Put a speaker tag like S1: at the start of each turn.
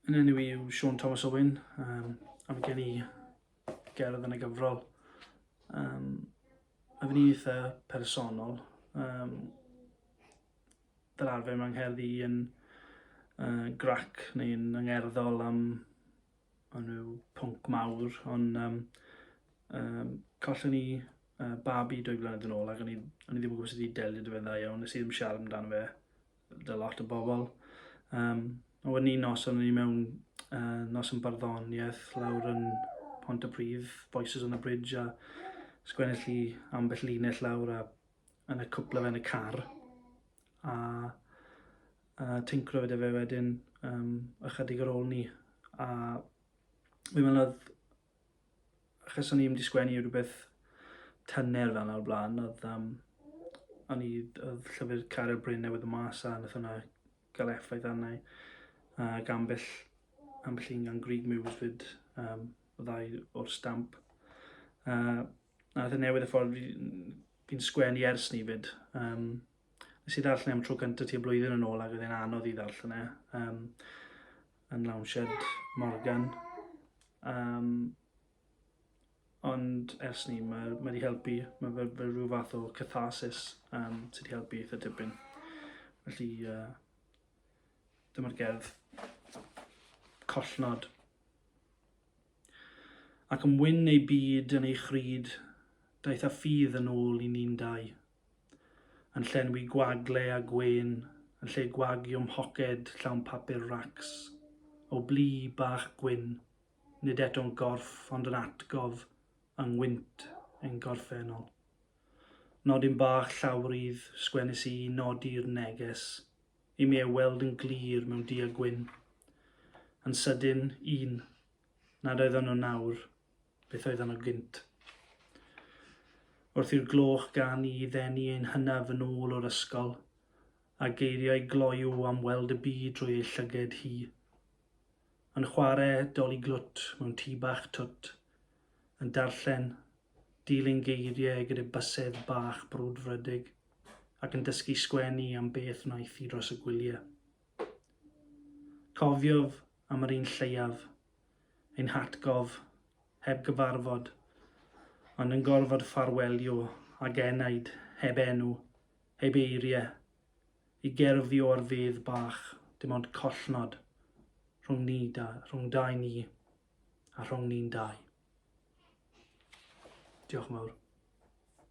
S1: Yn enw i yw Siôn Tomos Owen, a mae gen i gerdd yn y gyfrol. A fy'n eitha personol. Fel arfer mae'n ngerddi yn grac neu'n angerddol am nhw pwnc mawr, ond collon ni babi 2 blynedd yn ôl ac o'n i ddim yn gwybod sut i delio dy fe'n dda iawn. Nes i ddim siarad amdano fe dy lot o bobl. A wedyn un nos o'n i mewn nos yn barddoniaeth lawr yn Pontypridd, Voices on the Bridge, a sgwennill i ambell linell lawr a yn y cwpla fe yn y car. A tincro fe wedyn ychydig ar ôl ni. A fi'n meddwl oedd, achos o'n i wedi sgwennu rhywbeth tyner fel yna o'r blaen, oedd llyfr Caryl Bryn newydd y mas a nath hwnna gael effaith arna i. Ac ambell un gan Greg Muse fyd, o ddau o'r stamp. Nath e newid y ffordd fi'n sgwennu ers ni fyd. Nes i ddarllen am tro cyntaf tua blwyddyn yn ôl ac oedd e'n anodd i ddarllen yn Lawnshed Morgan. Ond ers ni mae wedi helpu, mae fe rhyw fath o catharsis sydd wedi helpu eitha tipyn. Felly dyma'r gerdd Collnod. Ac yn wyn ei byd yn ei chryd, daeth a ffydd yn ôl i ni'n dau. Yn llenwi gwagle a gwen, yn lle gwagiwm hoced llawn papur racs. O blu bach gwyn, nid eto'n gorff ond yn atgof, yng ngwynt ein gorffennol. Nodyn bach llawrydd, sgwennis i nodi'r neges, i mi ei weld yn glir mewn dia gwyn. Yn sydyn un, nad oedden nhw nawr, beth oedden nhw gynt. Wrth i'r gloch gan i ddenu ein hynaf yn ôl o'r ysgol, a geiriau gloiw am weld y byd drwy ei llyged hi. Yn chwarae doli glwt mewn tŷ bach twt, yn darllen, dilyn geiriau gyda bysedd bach brwdfrydig, ac yn dysgu sgwennu am beth wnaeth i dros y gwyliau. Cofiodd am yr un lleiaf, ein hatgof, heb gyfarfod, ond yn gorfod ffarwelio ag enaid, heb enw, heb eiriau, i gerfio ar fedd bach, dim ond collnod, rhwng dau ni, a rhwng ni'n dau. Diolch yn fawr.